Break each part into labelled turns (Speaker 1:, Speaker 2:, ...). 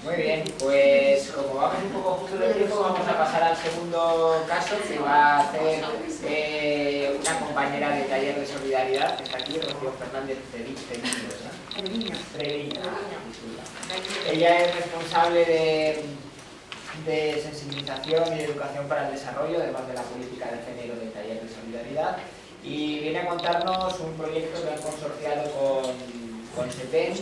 Speaker 1: Muy bien, pues como vamos un poco justo de tiempo, vamos a pasar al segundo caso que va a hacer una compañera de taller de solidaridad que está aquí, Rocío Fernández Treviño. Ella es responsable de sensibilización y de educación para el desarrollo, además de la política de género del taller de solidaridad, y viene a contarnos un proyecto que han consorciado con SETEN,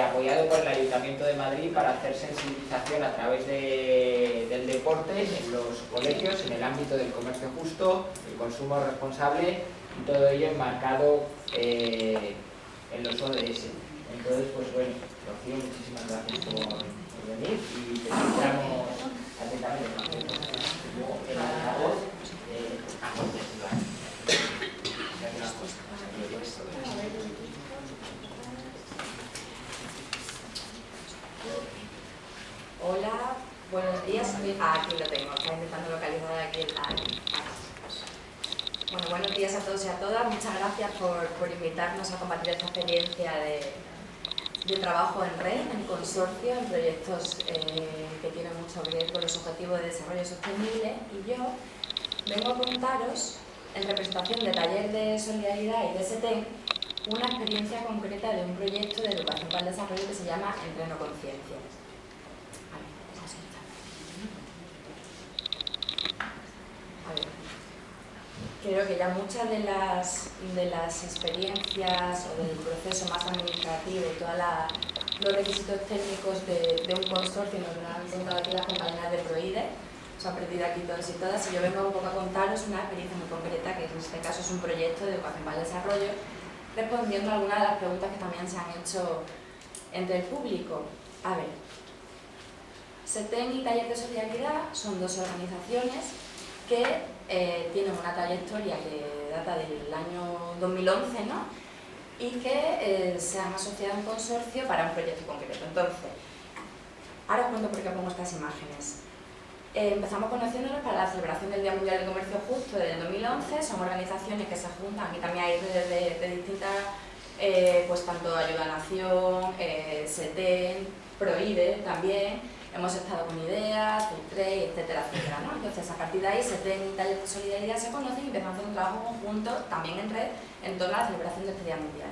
Speaker 1: apoyado por el Ayuntamiento de Madrid para hacer sensibilización a través del deporte en los colegios, en el ámbito del comercio justo, el consumo responsable y todo ello enmarcado en los ODS. Entonces, pues bueno, Rocío, muchísimas gracias por venir y te escuchamos atentamente. Luego, la voz
Speaker 2: Hola, buenos días. Aquí lo tengo, estaba intentando localizar aquí el Bueno, buenos días a todos y a todas. Muchas gracias por invitarnos a compartir esta experiencia de trabajo en red, en consorcio, en proyectos que tienen mucho que ver con los objetivos de desarrollo sostenible. Y yo vengo a contaros, en representación de Taller de Solidaridad y de SETEN, una experiencia concreta de un proyecto de educación para el desarrollo que se llama Entreno Conciencia. Creo que ya muchas de las experiencias o del proceso más administrativo y todos los requisitos técnicos de un consorcio nos lo han contado aquí las compañeras de PROIDE, os han perdido aquí todos y todas, y yo vengo un poco a contaros una experiencia muy concreta, que en este caso es un proyecto de educación para el desarrollo, respondiendo a algunas de las preguntas que también se han hecho entre el público. A ver, SETEN y Taller de Solidaridad son dos organizaciones que tienen una trayectoria que data del año 2011, ¿no? Y que se han asociado en consorcio para un proyecto concreto. Entonces, ahora os cuento por qué pongo estas imágenes. Empezamos conociéndonos para la celebración del Día Mundial del Comercio Justo del 2011. Son organizaciones que se juntan, y también hay redes de distintas, pues tanto Ayuda a Nación, SETEN, PROIDE también. Hemos estado con ideas, Filtrey, etcétera, etcétera, ¿no? Entonces, a partir de ahí, SETEN y Taller de Solidaridad se conocen y empiezan a hacer un trabajo conjunto, también en red, en torno a la celebración de este Día Mundial.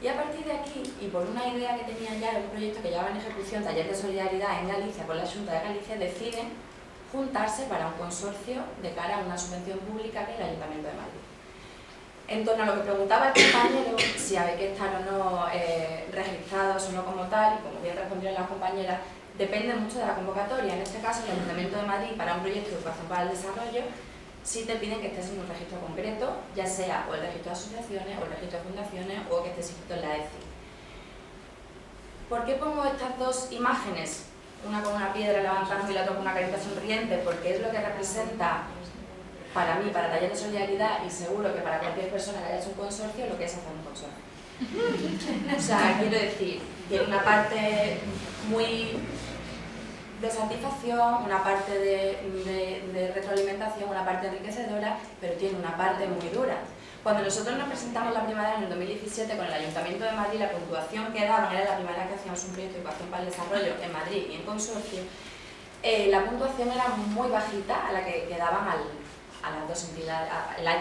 Speaker 2: Y a partir de aquí, y por una idea que tenían ya de un proyecto que llevaba en ejecución Taller de Solidaridad en Galicia, con la Xunta de Galicia, deciden juntarse para un consorcio de cara a una subvención pública que es el Ayuntamiento de Madrid. En torno a lo que preguntaba el compañero, si había que estar o no registrados o no como tal, y como bien respondieron las compañeras, depende mucho de la convocatoria. En este caso, el Ayuntamiento de Madrid, para un proyecto de educación para el desarrollo, sí te piden que estés en un registro concreto, ya sea o el registro de asociaciones, o el registro de fundaciones, o que estés inscrito en la ECI. ¿Por qué pongo estas dos imágenes? Una con una piedra levantando y la otra con una carita sonriente, porque es lo que representa para mí, para Taller de Solidaridad, y seguro que para cualquier persona que haya hecho un consorcio, lo que es hacer un consorcio. O sea, quiero decir, tiene una parte muy de satisfacción, una parte de retroalimentación, una parte enriquecedora, pero tiene una parte muy dura. Cuando nosotros nos presentamos la primera vez en el 2017 con el Ayuntamiento de Madrid, la puntuación que daban, era la primera vez que hacíamos un proyecto de educación para el desarrollo en Madrid y en consorcio, la puntuación era muy bajita a la que daban a las dos entidades,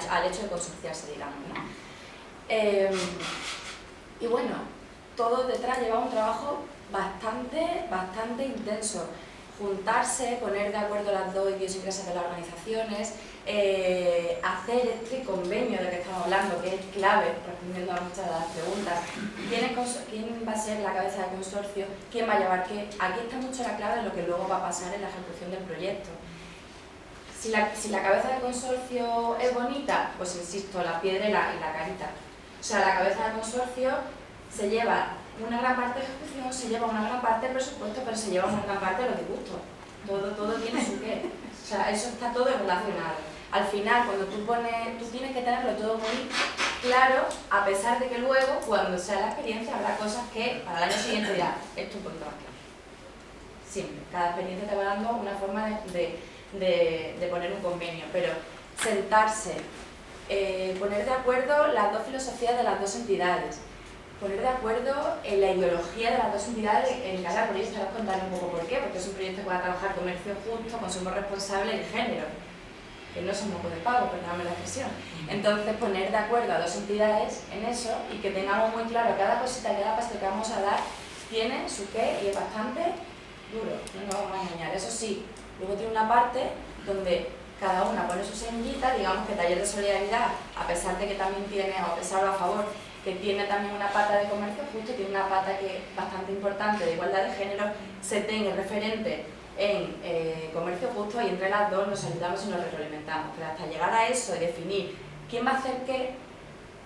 Speaker 2: al hecho de consorciarse, digamos, ¿no? Y bueno, todo detrás lleva un trabajo bastante intenso. Juntarse, poner de acuerdo las dos idiosincrasias de las organizaciones, hacer este convenio del que estamos hablando, que es clave, respondiendo a muchas de las preguntas. ¿Quién va a ser la cabeza del consorcio? ¿Quién va a llevar qué? Aquí está mucho la clave de lo que luego va a pasar en la ejecución del proyecto. Si la cabeza del consorcio es bonita, pues insisto, la piedra y la carita. O sea, la cabeza del consorcio se lleva una gran parte de ejecución, se lleva una gran parte de presupuesto, pero se lleva una gran parte de los disgustos. Todo tiene su qué. O sea, eso está todo relacionado. Al final, cuando tú tienes que tenerlo todo muy claro, a pesar de que luego, cuando sea la experiencia, habrá cosas que para el año siguiente dirás, esto un poquito más claro. Siempre. Cada experiencia te va dando una forma de poner un convenio, pero sentarse, poner de acuerdo las dos filosofías de las dos entidades, poner de acuerdo en la ideología de las dos entidades en cada proyecto. Ahora os contaré un poco por qué, porque es un proyecto que va a trabajar comercio justo, consumo responsable y género, que no es un moco de pago, perdóname la expresión. Entonces, poner de acuerdo a dos entidades en eso y que tengamos muy claro cada cosita, cada paso que vamos a dar tiene su qué y es bastante duro, no nos vamos a engañar. Eso sí, luego tiene una parte donde cada una pone su semillita, digamos que Taller de Solidaridad, a pesar de que también tiene, o a pesar o a favor, que tiene también una pata de comercio justo, tiene una pata que es bastante importante de igualdad de género, SETEN es referente en comercio justo y entre las dos nos ayudamos y nos retroalimentamos. Pero hasta llegar a eso y definir quién va a hacer qué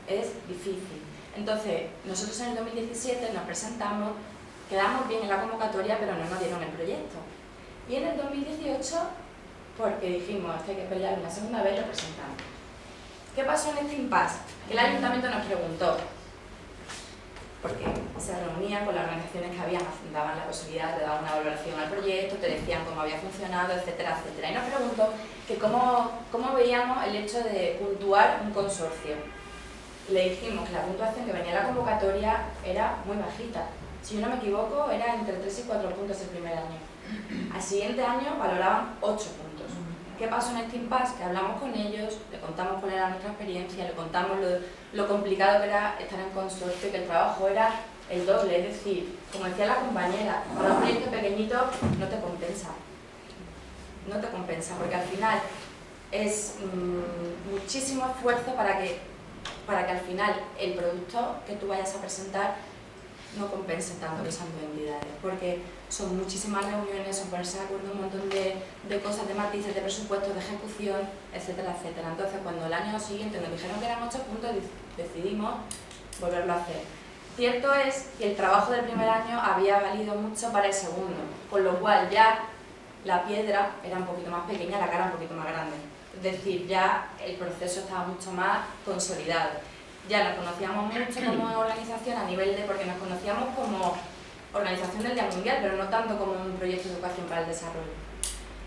Speaker 2: es difícil. Entonces, nosotros en el 2017 nos presentamos, quedamos bien en la convocatoria, pero no nos dieron el proyecto. Y en el 2018, porque dijimos que hay que pelear una segunda vez, lo presentamos. ¿Qué pasó en este impasse? Que el ayuntamiento nos preguntó, porque se reunía con las organizaciones que habían, daban la posibilidad de dar una valoración al proyecto, te decían cómo había funcionado, etcétera, etcétera. Y nos preguntó que cómo veíamos el hecho de puntuar un consorcio. Le dijimos que la puntuación que venía en la convocatoria era muy bajita. Si yo no me equivoco, era entre 3 y 4 puntos el primer año. Al siguiente año valoraban 8 puntos. ¿Qué pasó en este impasse? Que hablamos con ellos, le contamos cuál era nuestra experiencia, le contamos lo complicado que era estar en consorcio, que el trabajo era el doble, es decir, como decía la compañera, para un proyecto pequeñito no te compensa. No te compensa, porque al final es muchísimo esfuerzo para que al final el producto que tú vayas a presentar no compense tanto que esas dos entidades, porque son muchísimas reuniones, son ponerse de acuerdo un montón de cosas, de matices, de presupuestos, de ejecución, etcétera, etcétera. Entonces, cuando el año siguiente nos dijeron que eran 8 puntos, decidimos volverlo a hacer. Cierto es que el trabajo del primer año había valido mucho para el segundo, con lo cual ya la piedra era un poquito más pequeña, la cara un poquito más grande. Es decir, ya el proceso estaba mucho más consolidado. Ya nos conocíamos mucho como organización a nivel de, porque nos conocíamos como organización del Día Mundial, pero no tanto como un proyecto de educación para el desarrollo.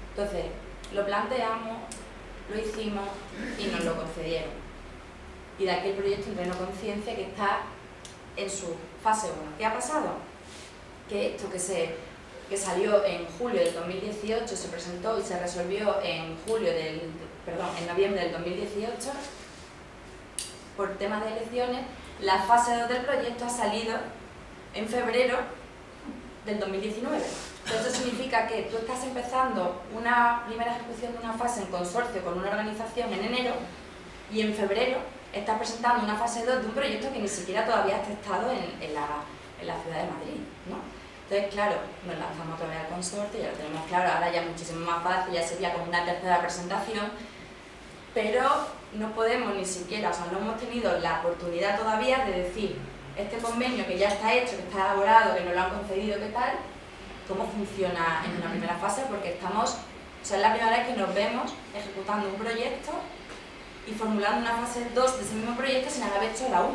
Speaker 2: Entonces, lo planteamos, lo hicimos y nos lo concedieron. Y de aquí el proyecto Entreno Conciencia, que está en su fase 1. ¿Qué ha pasado? Que esto que salió en julio del 2018, se presentó y se resolvió en noviembre del 2018, por temas de elecciones, la fase 2 del proyecto ha salido en febrero del 2019. Esto significa que tú estás empezando una primera ejecución de una fase en consorcio con una organización en enero y en febrero estás presentando una fase 2 de un proyecto que ni siquiera todavía has testado en la ciudad de Madrid, ¿no? Entonces, claro, nos lanzamos otra vez al consorcio, ya lo tenemos claro, ahora ya es muchísimo más fácil, ya sería como una tercera presentación, pero no podemos ni siquiera, o sea, no hemos tenido la oportunidad todavía de decir este convenio que ya está hecho, que está elaborado, que nos lo han concedido, ¿qué tal? ¿Cómo funciona en una primera fase? Porque estamos, o sea, es la primera vez que nos vemos ejecutando un proyecto y formulando una fase 2 de ese mismo proyecto sin haber hecho la 1.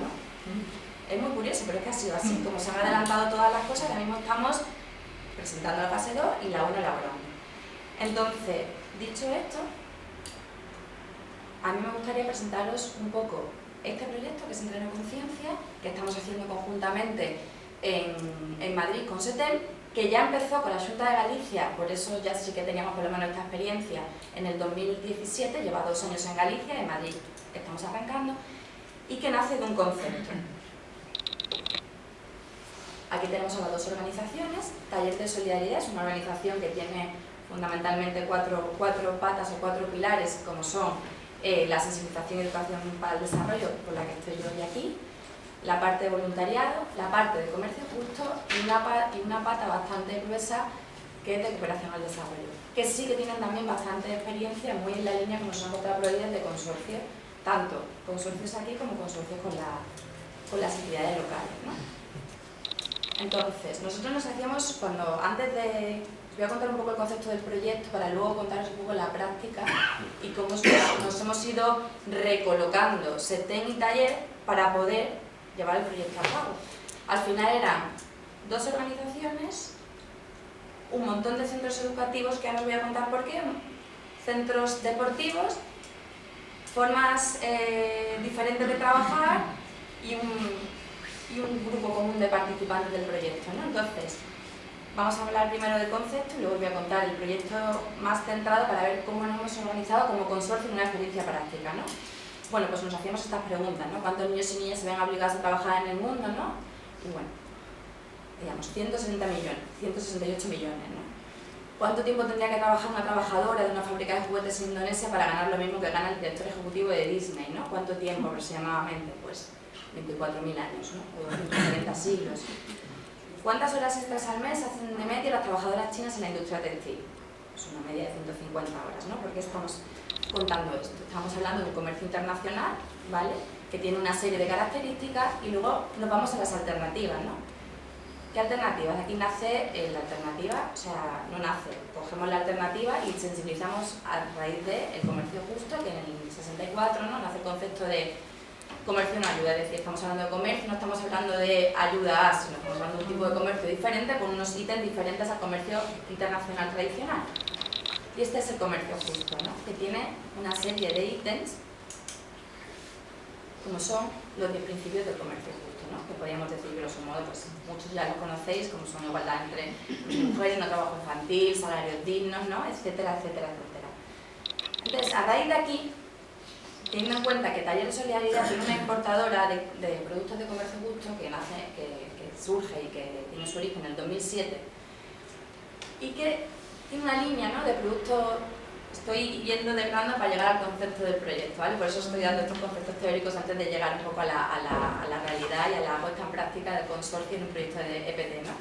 Speaker 2: Es muy curioso, pero es que ha sido así, como se han adelantado todas las cosas, ahora mismo estamos presentando la fase 2 y la 1 elaborando. Entonces, dicho esto, a mí me gustaría presentaros un poco este proyecto que es Entreno Conciencia, que estamos haciendo conjuntamente en Madrid con SETEN, que ya empezó con la Xunta de Galicia, por eso ya sí que teníamos por lo menos esta experiencia en el 2017, lleva 2 años en Galicia, en Madrid estamos arrancando, y que nace de un concepto. Aquí tenemos a las dos organizaciones. Taller de Solidaridad es una organización que tiene fundamentalmente cuatro patas o 4 pilares, como son la sensibilización y educación para el desarrollo, por la que estoy yo hoy aquí, la parte de voluntariado, la parte de comercio justo y una pata bastante gruesa que es de cooperación al desarrollo, que sí que tienen también bastante experiencia, muy en la línea como son otras proyectos de consorcio, tanto consorcios aquí como consorcios con las entidades locales, ¿no? Entonces, nosotros nos hacíamos, os voy a contar un poco el concepto del proyecto para luego contaros un poco la práctica y cómo nos hemos ido recolocando SETEN y Taller para poder llevar el proyecto a cabo. Al final eran 2 organizaciones, un montón de centros educativos, que ahora os voy a contar por qué, centros deportivos, formas diferentes de trabajar y y un grupo común de participantes del proyecto, ¿no? Entonces, vamos a hablar primero del concepto y luego voy a contar el proyecto más centrado para ver cómo nos hemos organizado como consorcio en una experiencia práctica, ¿no? Bueno, pues nos hacíamos estas preguntas, ¿no? ¿Cuántos niños y niñas se ven obligados a trabajar en el mundo, ¿no? Y bueno, digamos, 160 millones, 168 millones, ¿no? ¿Cuánto tiempo tendría que trabajar una trabajadora de una fábrica de juguetes en Indonesia para ganar lo mismo que gana el director ejecutivo de Disney, ¿no? ¿Cuánto tiempo aproximadamente? Pues 24.000 años, ¿no? O 40 siglos. ¿Cuántas horas extras al mes hacen de media las trabajadoras chinas en la industria textil? Pues una media de 150 horas, ¿no? ¿Por qué estamos contando esto? Estamos hablando de un comercio internacional, ¿vale? Que tiene una serie de características y luego nos vamos a las alternativas, ¿no? ¿Qué alternativas? Aquí nace la alternativa, o sea, no nace, cogemos la alternativa y sensibilizamos a raíz del comercio justo, que en el 64, ¿no? Nace el concepto de comercio no ayuda, es decir, estamos hablando de comercio, no estamos hablando de ayuda a, sino estamos hablando de un tipo de comercio diferente con unos ítems diferentes al comercio internacional tradicional. Y este es el comercio justo, ¿no? Que tiene una serie de ítems como son los 10 principios del comercio justo, ¿no? Que podríamos decir, grosso modo, pues muchos ya lo conocéis, como son igualdad entre mujeres, no trabajo infantil, salarios dignos, ¿no? Etcétera, etcétera, etcétera. Entonces, a raíz de aquí, teniendo en cuenta que Taller de Solidaridad tiene una importadora de productos de comercio justo que surge y que tiene su origen en el 2007 y que tiene una línea, ¿no? De productos. Estoy yendo de plano para llegar al concepto del proyecto, ¿vale? Por eso estoy dando estos conceptos teóricos antes de llegar un poco a la realidad y a la puesta en práctica del consorcio en un proyecto de EPT, ¿no?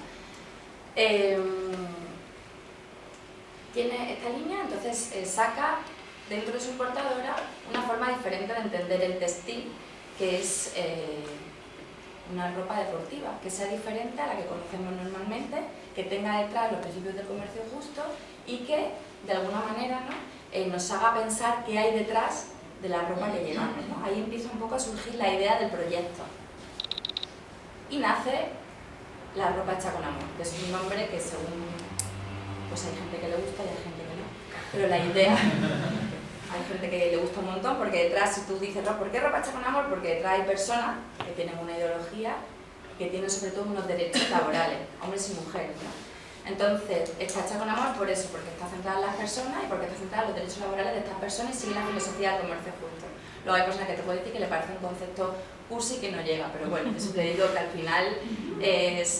Speaker 2: Tiene esta línea, entonces saca dentro de su importadora una forma diferente de entender el textil, que es una ropa deportiva, que sea diferente a la que conocemos normalmente, que tenga detrás los principios del comercio justo y que, de alguna manera, ¿no? Nos haga pensar qué hay detrás de la ropa que llevamos, ¿no? Ahí empieza un poco a surgir la idea del proyecto. Y nace la ropa hecha con amor, que es un nombre que según... pues hay gente que le gusta y hay gente que no. Pero la idea... hay gente que le gusta un montón porque detrás, si tú dices, ¿por qué ropa hecha con amor? Porque detrás hay personas que tienen una ideología que tienen sobre todo unos derechos laborales, hombres y mujeres, ¿no? Entonces, está hecha con amor por eso, porque está centrada en las personas y porque está centrada en los derechos laborales de estas personas y sigue la filosofía del comercio justo. Luego hay personas que te pueden decir que le parece un concepto cursi que no llega, pero bueno, yo siempre digo que al final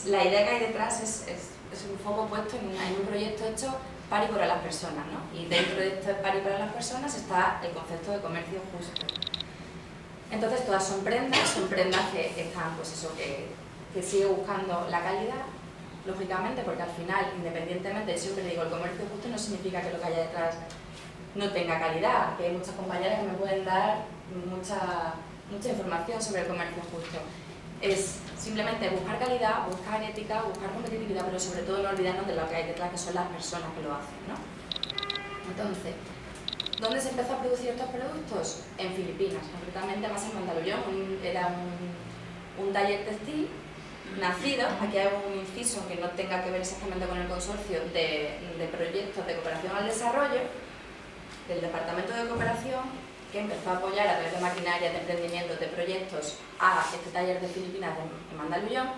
Speaker 2: la idea que hay detrás es un foco puesto en un proyecto hecho para y para las personas, ¿no? Y dentro de este para y para las personas está el concepto de comercio justo. Entonces todas son prendas que están, pues eso, que sigue buscando la calidad, lógicamente, porque al final, independientemente, yo siempre digo, el comercio justo no significa que lo que haya detrás no tenga calidad, que hay muchas compañeras que me pueden dar mucha información sobre el comercio justo. Es simplemente buscar calidad, buscar ética, buscar competitividad, pero sobre todo no olvidarnos de lo que hay detrás, que son las personas que lo hacen, ¿no? Entonces, ¿dónde se empezó a producir estos productos? En Filipinas, concretamente más en Mandaluyong. Era un taller textil nacido, aquí hay un inciso que no tenga que ver exactamente con el consorcio de proyectos de cooperación al desarrollo del Departamento de Cooperación, que empezó a apoyar a través de maquinarias, de emprendimientos, de proyectos a este taller de Filipinas de Mandaluyong,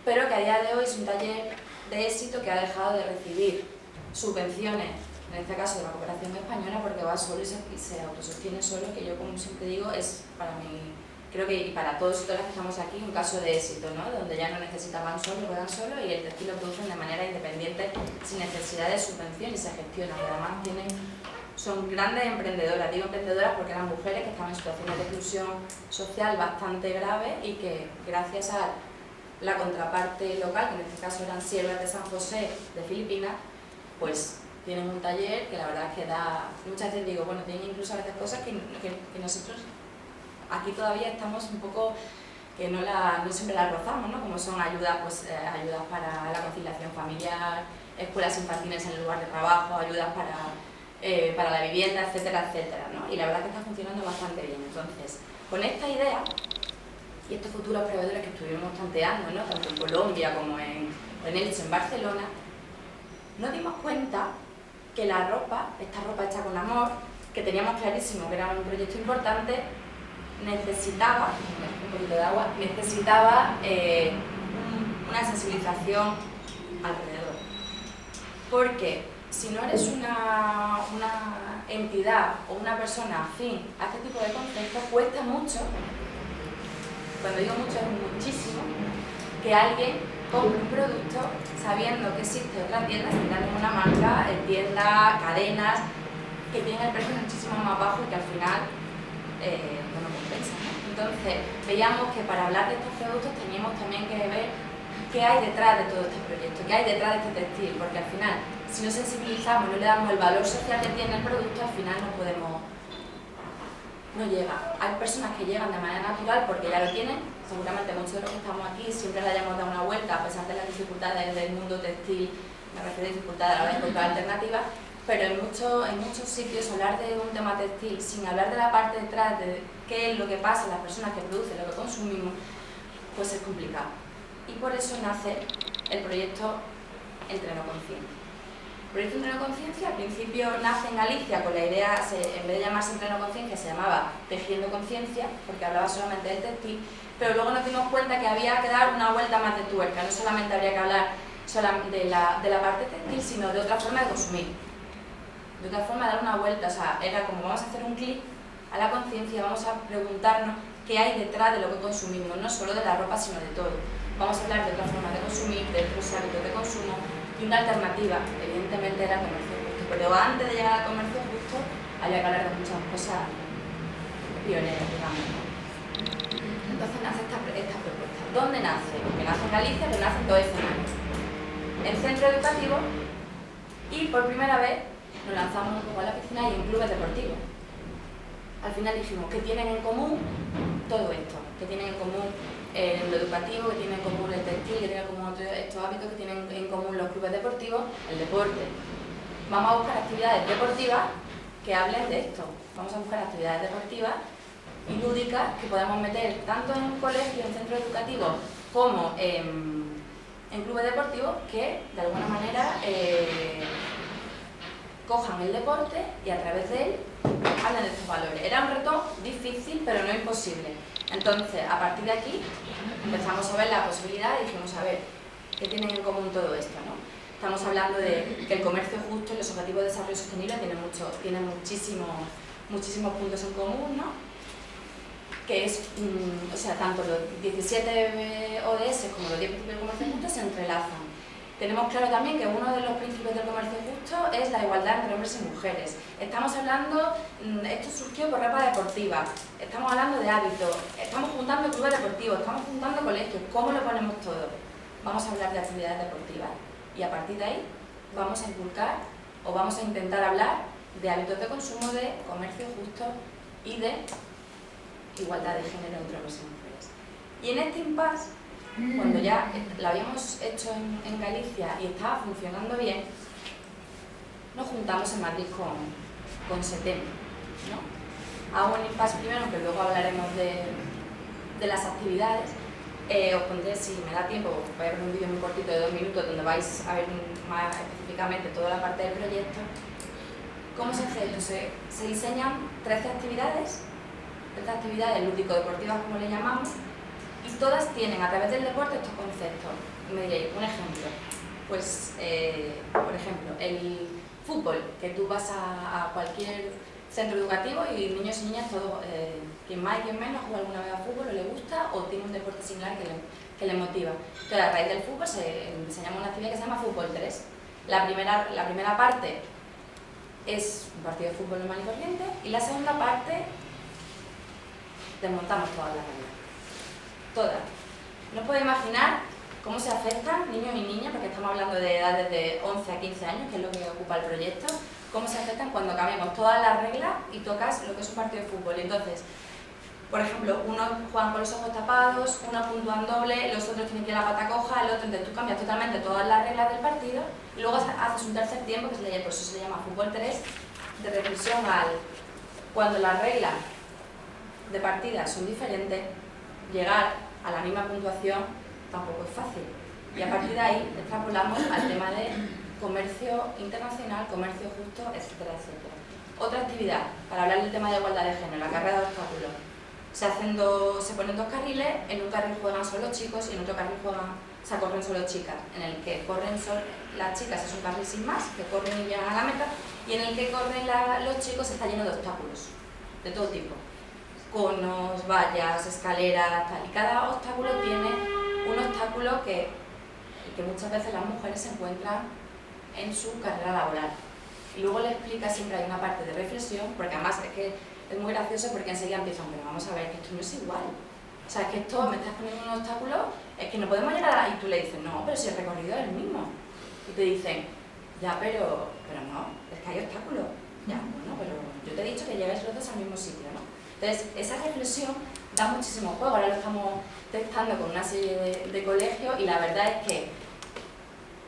Speaker 2: pero que a día de hoy es un taller de éxito que ha dejado de recibir subvenciones, en este caso de la cooperación española, porque va solo y se autosostiene solo, que yo, como siempre digo, es para mí, creo que y para todos y todas las que estamos aquí, un caso de éxito, ¿no? Donde ya no necesitaban solo, ruedan solo y el textil lo producen de manera independiente, sin necesidad de subvención y se gestiona. Además son grandes emprendedoras, digo emprendedoras porque eran mujeres que estaban en situaciones de exclusión social bastante grave y que gracias a la contraparte local, que en este caso eran siervas de San José de Filipinas, pues tienen un taller que la verdad es que da, muchas veces digo, bueno, tienen incluso a veces cosas que nosotros aquí todavía estamos un poco, que no siempre las rozamos, ¿no? Como son ayudas, pues, ayudas para la conciliación familiar, escuelas infantiles en el lugar de trabajo, ayudas para la vivienda, etcétera, etcétera, ¿no? Y la verdad es que está funcionando bastante bien. Entonces, con esta idea y estos futuros proveedores que estuvimos tanteando, ¿no? Tanto en Colombia como en Elche, en Barcelona, nos dimos cuenta que esta ropa hecha con amor, que teníamos clarísimo que era un proyecto importante, necesitaba, un poquito de agua, necesitaba una sensibilización alrededor. Porque si no eres una entidad o una persona afín a este tipo de conceptos, cuesta mucho, cuando digo mucho es muchísimo, que alguien compre un producto sabiendo que existe otra tienda, sin dar ninguna marca, tiendas, cadenas, que tienen el precio muchísimo más bajo y que al final no compensa, ¿no? Entonces, veíamos que para hablar de estos productos teníamos también que ver qué hay detrás de todo este proyecto, qué hay detrás de este textil, porque al final, si no sensibilizamos, no le damos el valor social que tiene el producto, al final no llega. Hay personas que llegan de manera natural porque ya lo tienen, seguramente muchos de los que estamos aquí siempre le hayamos dado una vuelta a pesar de las dificultades del mundo textil, me refiero a dificultades a la hora de encontrar alternativas, pero en muchos sitios hablar de un tema textil sin hablar de la parte detrás de qué es lo que pasa en las personas que producen, lo que consumimos, pues es complicado. Y por eso nace el proyecto Entreno Conciencia. El proyecto Entreno Conciencia al principio nace en Galicia con la idea, en vez de llamarse Entreno Conciencia, se llamaba Tejiendo Conciencia, porque hablaba solamente del textil, pero luego nos dimos cuenta que había que dar una vuelta más de tuerca, no solamente habría que hablar de la parte textil, sino de otra forma de consumir, de otra forma de dar una vuelta. O sea, era como vamos a hacer un clic a la conciencia, vamos a preguntarnos qué hay detrás de lo que consumimos, no solo de la ropa, sino de todo. Vamos a hablar de otra forma de consumir, de otros hábitos de consumo, y una alternativa, evidentemente, era el comercio justo. Pero antes de llegar al comercio justo, había que hablar de muchas cosas pioneras, digamos. Entonces nace esta propuesta. ¿Dónde nace? Porque nace en Galicia, pero nace en todo escenarios. En centro educativo, y por primera vez nos lanzamos un poco a la piscina y en clubes deportivos. Al final dijimos, ¿qué tienen en común todo esto? ¿Qué tienen en común lo educativo, que tienen en común el textil, que tienen en común estos hábitos, que tienen en común los clubes deportivos? El deporte. Vamos a buscar actividades deportivas que hablen de esto. Vamos a buscar actividades deportivas y lúdicas que podamos meter tanto en un colegio, en centros educativos, como en clubes deportivos, que de alguna manera cojan el deporte y a través de él hablen de estos valores. Era un reto difícil, pero no imposible. Entonces, a partir de aquí, empezamos a ver la posibilidad y dijimos, a ver, ¿qué tienen en común todo esto, ¿no? Estamos hablando de que el comercio justo y los objetivos de desarrollo sostenible tienen muchísimos puntos en común, ¿no? Que es, o sea, tanto los 17 ODS como los 10 principios del comercio justo se entrelazan. Tenemos claro también que uno de los principios del comercio justo es la igualdad entre hombres y mujeres. Estamos hablando, esto surgió por ropa deportiva, estamos hablando de hábitos, estamos juntando clubes deportivos, estamos juntando colegios. ¿Cómo lo ponemos todo? Vamos a hablar de actividades deportivas y a partir de ahí vamos a inculcar o vamos a intentar hablar de hábitos de consumo, de comercio justo y de igualdad de género entre hombres y mujeres. Y en este impasse, cuando ya lo habíamos hecho en Galicia y estaba funcionando bien, nos juntamos en Madrid con SETEM, ¿no? Hago un impasse primero, aunque luego hablaremos de las actividades. Os pondré, si me da tiempo, voy a ver un vídeo muy cortito de 2 minutos donde vais a ver más específicamente toda la parte del proyecto. ¿Cómo se hace esto? Se diseñan 13 actividades lúdico-deportivas, como le llamamos, y todas tienen a través del deporte estos conceptos. Y me diréis, un ejemplo. Pues, por ejemplo, el fútbol, que tú vas a cualquier centro educativo y niños y niñas, todos, quien más y quien menos, juega alguna vez a fútbol o le gusta o tiene un deporte similar que le motiva. Entonces, a raíz del fútbol diseñamos una actividad que se llama Fútbol 3. La primera parte es un partido de fútbol normal y corriente y la segunda parte desmontamos todas las reglas. Todas. No os podéis imaginar cómo se afectan niños y niñas, porque estamos hablando de edades de 11 a 15 años, que es lo que ocupa el proyecto, cómo se afectan cuando cambiamos todas las reglas y tocas lo que es un partido de fútbol. Entonces, por ejemplo, unos juegan con los ojos tapados, unos puntúan doble, los otros tienen que ir a la pata coja, el otro, entonces tú cambias totalmente todas las reglas del partido y luego haces un tercer tiempo, que por eso se llama Fútbol 3, de reflexión cuando las reglas de partida son diferentes, llegar a la misma puntuación tampoco es fácil. Y a partir de ahí extrapolamos al tema de comercio internacional, comercio justo, etcétera, etcétera. Otra actividad, para hablar del tema de igualdad de género, la carrera de obstáculos. se ponen 2 carriles, en un carril juegan solo chicos y en otro carril corren solo chicas. En el que corren las chicas es un carril sin más, que corren y llegan a la meta, y en el que corren los chicos está lleno de obstáculos, de todo tipo. Conos, vallas, escaleras, tal. Y cada obstáculo tiene un obstáculo que muchas veces las mujeres se encuentran en su carrera laboral. Y luego le explica, siempre hay una parte de reflexión, porque además es que es muy gracioso porque enseguida empiezan, pero vamos a ver, que esto no es igual. O sea, es que esto me estás poniendo un obstáculo, es que no podemos llegar a... Y tú le dices, no, pero si el recorrido es el mismo. Y te dicen, ya, pero no, es que hay obstáculos. Ya, bueno, pero yo te he dicho que lleves los dos al mismo sitio, ¿no? Entonces, esa reflexión da muchísimo juego. Ahora lo estamos testando con una serie de colegios y la verdad es que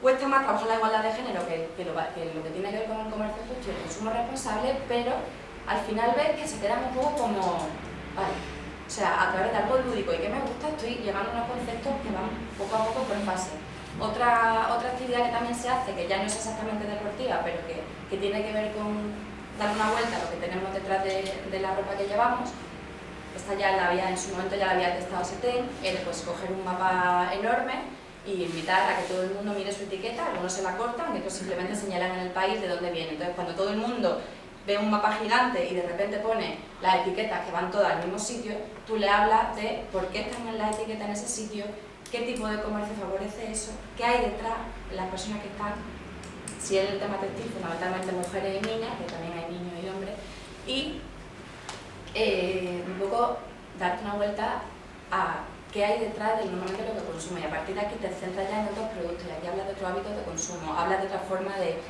Speaker 2: cuesta más trabajar la igualdad de género que lo que tiene que ver con el comercio justo y el consumo responsable, pero al final ves que se quedan un poco como, vale, o sea, a través de algo lúdico y que me gusta estoy llegando a unos conceptos que van poco a poco por fase. Otra actividad que también se hace, que ya no es exactamente deportiva, pero que tiene que ver con dar una vuelta a lo que tenemos detrás de la ropa que llevamos. Esta ya en su momento ya la había testado Setén, era pues coger un mapa enorme y invitar a que todo el mundo mire su etiqueta, algunos se la cortan y otros simplemente señalan en el país de dónde viene. Entonces cuando todo el mundo ve un mapa gigante y de repente pone las etiquetas que van todas al mismo sitio, tú le hablas de por qué están en la etiqueta en ese sitio, qué tipo de comercio favorece eso, qué hay detrás de las personas que están, si es el tema textil, fundamentalmente mujeres y niñas, que también hay niños y hombres, y un poco darte una vuelta a qué hay detrás de normalmente lo que consume, y a partir de aquí te centras ya en otros productos, y aquí hablas de otros hábitos de consumo, hablas de otra forma de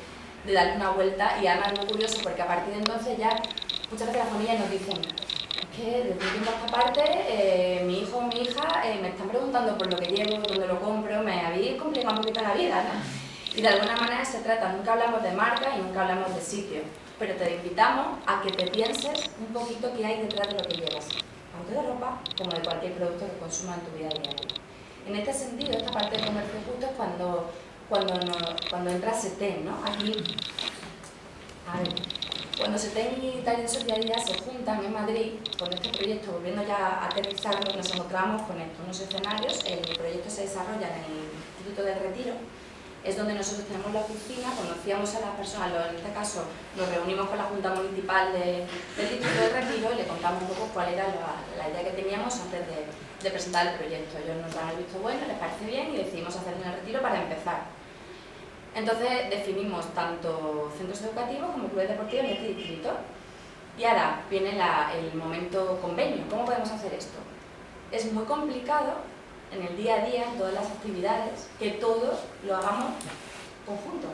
Speaker 2: darle una vuelta, y además es muy curioso porque a partir de entonces ya muchas veces las familias nos dicen, es que desde un tiempo a esta parte mi hijo o mi hija me están preguntando por lo que llevo, dónde lo compro, me habéis complicado un poquito la vida, ¿no? Y de alguna manera se trata, nunca hablamos de marca y nunca hablamos de sitio, pero te invitamos a que te pienses un poquito qué hay detrás de lo que llevas, tanto de ropa como de cualquier producto que consumas en tu vida diaria. En este sentido, esta parte de comercio justo es cuando entra Setén, ¿no? Aquí, a ver, cuando Setén y Taller de Solidaridad se juntan en Madrid con este proyecto, volviendo ya a aterrizarlo, nos encontramos con unos escenarios. El proyecto se desarrolla en el Instituto del Retiro, es donde nosotros tenemos la oficina, conocíamos a las personas, en este caso nos reunimos con la Junta Municipal del Instituto del Retiro y le contamos un poco cuál era la idea que teníamos antes de presentar el proyecto. Ellos nos dan el visto bueno, les parece bien y decidimos hacer un retiro para empezar. Entonces definimos tanto centros educativos como clubes deportivos en este distrito. Y ahora viene el momento convenio. ¿Cómo podemos hacer esto? Es muy complicado en el día a día, en todas las actividades, que todo lo hagamos conjunto.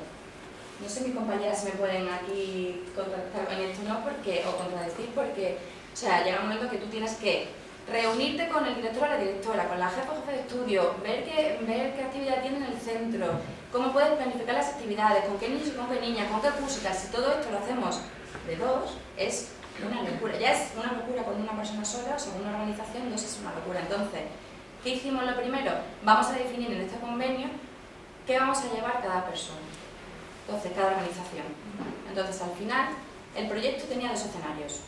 Speaker 2: No sé mis compañeras si me pueden aquí contrastar en esto o contradecir, porque o sea, llega un momento que tú tienes que reunirte con el director o la directora, con la jefa o jefe de estudio, ver qué actividad tiene en el centro, cómo puedes planificar las actividades, con qué niños y con qué niñas, con qué músicas. Si todo esto lo hacemos de dos, es una locura. Ya es una locura con una persona sola, o sea, una organización, dos es una locura. Entonces, ¿qué hicimos lo primero? Vamos a definir en este convenio qué vamos a llevar cada persona, entonces cada organización. Entonces al final el proyecto tenía dos escenarios,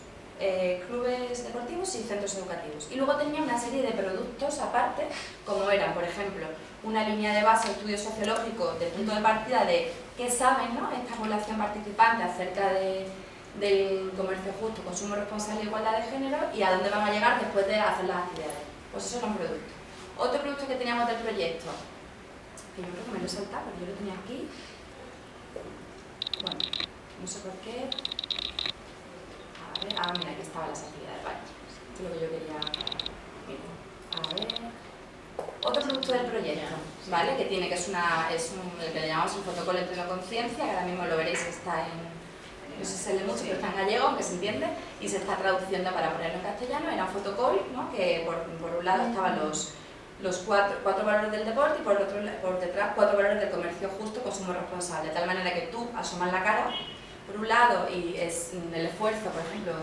Speaker 2: clubes deportivos y centros educativos, y luego tenía una serie de productos aparte, como eran, por ejemplo, una línea de base, estudio sociológico de punto de partida de qué saben, ¿no?, esta población participante acerca del comercio justo, consumo responsable e igualdad de género, y a dónde van a llegar después de hacer las actividades. Pues eso era un producto. Otro producto que teníamos del proyecto, que yo creo que me lo he saltado, porque yo lo tenía aquí. Bueno, no sé por qué. A ver, mira, aquí estaban las actividades, vale. Esto es lo que yo quería. Mira, a ver. Otro producto del proyecto, ¿vale? Que tiene, que es el que le llamamos un protocolo de plena conciencia, que ahora mismo lo veréis, está no sé si se lee mucho, pero está en gallego, aunque se entiende, y se está traduciendo para ponerlo en castellano. Era un fotocall, ¿no?, que por un lado estaban los cuatro valores del deporte y por detrás 4 valores del comercio justo, consumo responsable, de tal manera que tú asomas la cara, por un lado, y es el esfuerzo, por ejemplo,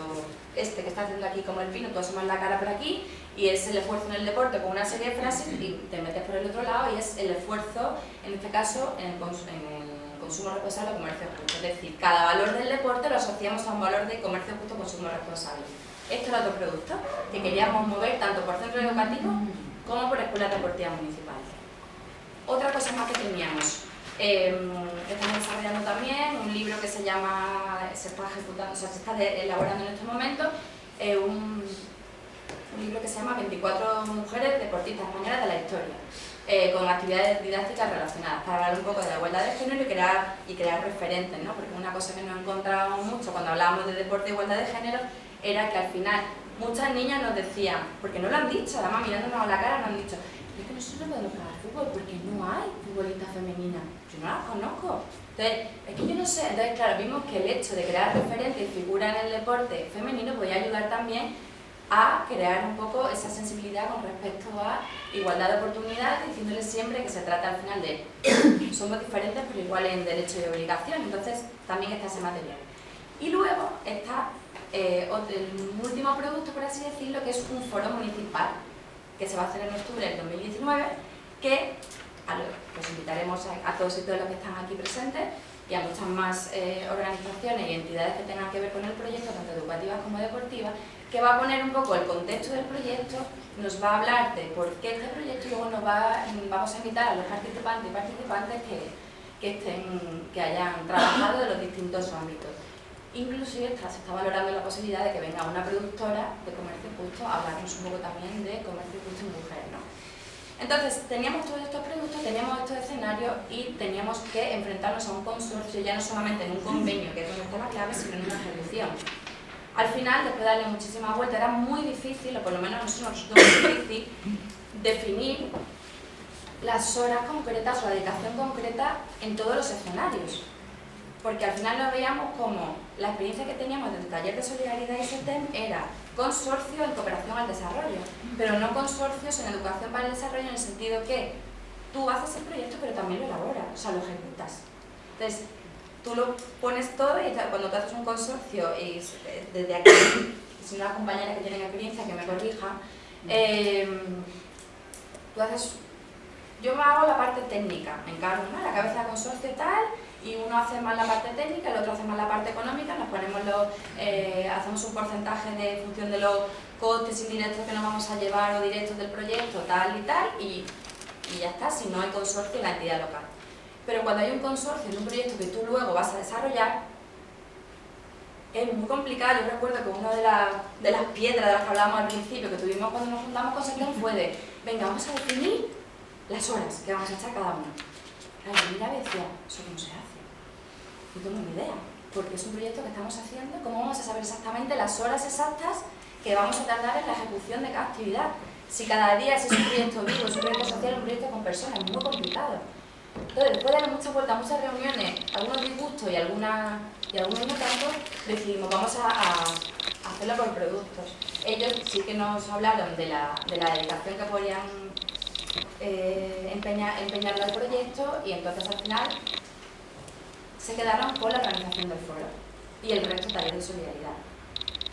Speaker 2: este que está haciendo aquí como el pino, tú asomas la cara por aquí, y es el esfuerzo en el deporte con una serie de frases, y te metes por el otro lado, y es el esfuerzo, en este caso, en el consumo responsable o comercio justo. Es decir, cada valor del deporte lo asociamos a un valor de comercio justo, consumo responsable. Esto era otro producto que queríamos mover tanto por centros educativos como por escuelas deportivas municipales. Otra cosa más que teníamos, estamos desarrollando también un libro que se llama, se está ejecutando, o sea, se está elaborando en estos momentos, un libro que se llama 24 mujeres deportistas españolas de la historia, con actividades didácticas relacionadas, para hablar un poco de la igualdad de género y crear referentes, ¿no? Porque una cosa que nos encontrábamos mucho cuando hablábamos de deporte e igualdad de género era que al final muchas niñas nos decían, porque no lo han dicho, además mirándonos a la cara nos han dicho, es que nosotros no podemos jugar al fútbol porque no hay futbolistas femeninas, yo no las conozco. Entonces, es que yo no sé, entonces claro, vimos que el hecho de crear referentes y figuras en el deporte femenino podía ayudar también a crear un poco esa sensibilidad con respecto a igualdad de oportunidades, diciéndoles siempre que se trata al final de somos diferentes pero iguales en derecho y obligación, entonces también está ese material. Y luego está el último producto, por así decirlo, que es un foro municipal que se va a hacer en octubre del 2019, que los invitaremos a todos y todas los que están aquí presentes y a muchas más organizaciones y entidades que tengan que ver con el proyecto, tanto educativas como deportivas, que va a poner un poco el contexto del proyecto, nos va a hablar de por qué este proyecto y luego vamos a invitar a los participantes y participantes que hayan trabajado de los distintos ámbitos. Inclusive se está valorando la posibilidad de que venga una productora de comercio justo a hablarnos un poco también de comercio justo y mujeres, ¿no? Entonces, teníamos todos estos productos, teníamos estos escenarios y teníamos que enfrentarnos a un consorcio, ya no solamente en un convenio, que es donde está la clave, sino en una ejecución. Al final, después de darle muchísimas vueltas, era muy difícil, o por lo menos a nosotros nos resultó muy difícil, definir las horas concretas o la dedicación concreta en todos los escenarios. Porque al final lo veíamos como la experiencia que teníamos del taller de solidaridad y SETEM era consorcio en cooperación al desarrollo, pero no consorcios en educación para el desarrollo en el sentido que tú haces el proyecto pero también lo elaboras, o sea, lo ejecutas. Entonces, tú lo pones todo y cuando tú haces un consorcio, y desde aquí, si una compañera que tiene experiencia que me corrija, tú haces, yo me hago la parte técnica, me encargo, ¿no? La cabeza de consorcio y tal, y uno hace más la parte técnica, el otro hace más la parte económica, nos ponemos hacemos un porcentaje de función de los costes indirectos que nos vamos a llevar o directos del proyecto, tal y tal, y ya está, si no hay consorcio en la entidad local. Pero cuando hay un consorcio en un proyecto que tú luego vas a desarrollar, es muy complicado. Yo recuerdo que una de las piedras de las que hablábamos al principio, que tuvimos cuando nos juntamos con SETEM, fue de, venga, vamos a definir las horas que vamos a echar cada uno. Claro, yo miraba y decía, ¿eso cómo se hace? No tengo ni idea, porque es un proyecto que estamos haciendo, ¿cómo vamos a saber exactamente las horas exactas que vamos a tardar en la ejecución de cada actividad? Si cada día si es un proyecto vivo, es un proyecto social, un proyecto con personas, es muy complicado. Entonces, después de dar muchas vueltas, muchas reuniones, algunos disgustos y algunos no tanto, decidimos, vamos a hacerlo por productos. Ellos sí que nos hablaron de la dedicación que podían empeñarlo al proyecto y entonces al final se quedaron con la organización del foro y el resto taller de solidaridad.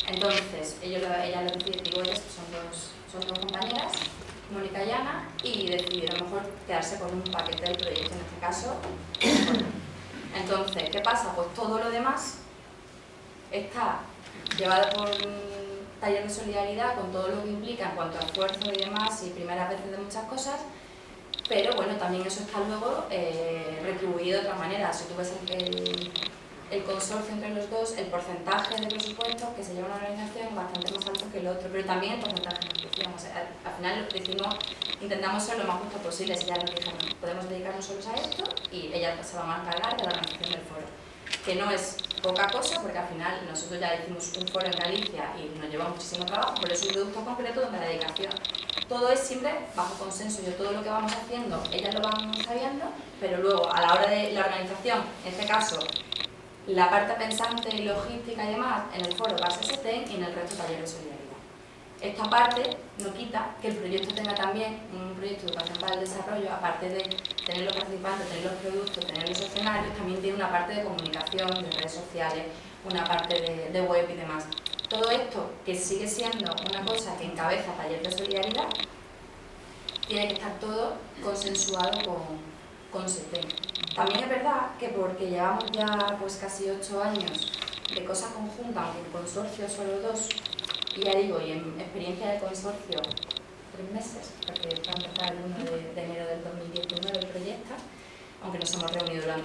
Speaker 2: Entonces, ellas son dos compañeras, Mónica y Ana, y decidieron mejor quedarse con un paquete del proyecto, en este caso. Entonces, ¿qué pasa? Pues todo lo demás está llevado por un taller de solidaridad con todo lo que implica en cuanto a esfuerzo y demás y primeras veces de muchas cosas, pero bueno, también eso está luego retribuido de otra manera. Si tú ves el consorcio entre los dos, el porcentaje de presupuestos que se lleva una organización es bastante más alto que el otro, pero también el porcentaje de ejecución. O sea, al final intentamos ser lo más justo posible. Si ya nos dijeron, podemos dedicarnos solos a esto y ellas se van a encargar de la organización del foro, que no es poca cosa, porque al final nosotros ya hicimos un foro en Galicia y nos lleva muchísimo trabajo, pero es un producto concreto donde la dedicación, todo es siempre bajo consenso. Yo todo lo que vamos haciendo, ellas lo van sabiendo, pero luego a la hora de la organización, en este caso, la parte pensante y logística y demás, en el foro va a ser SETEM y en el resto taller de solidaridad. Esta parte no quita que el proyecto tenga también un proyecto de educación para el desarrollo, aparte de tener los participantes, tener los productos, tener los escenarios, también tiene una parte de comunicación, de redes sociales, una parte de web y demás. Todo esto, que sigue siendo una cosa que encabeza taller de solidaridad, tiene que estar todo consensuado con SETEM. También es verdad que porque llevamos ya pues casi 8 años de cosas conjuntas, aunque en consorcio solo 2, Y ya digo, y en experiencia de consorcio, 3 meses, porque va a empezar el 1 de enero del 2019 el proyecto, aunque nos hemos reunido durante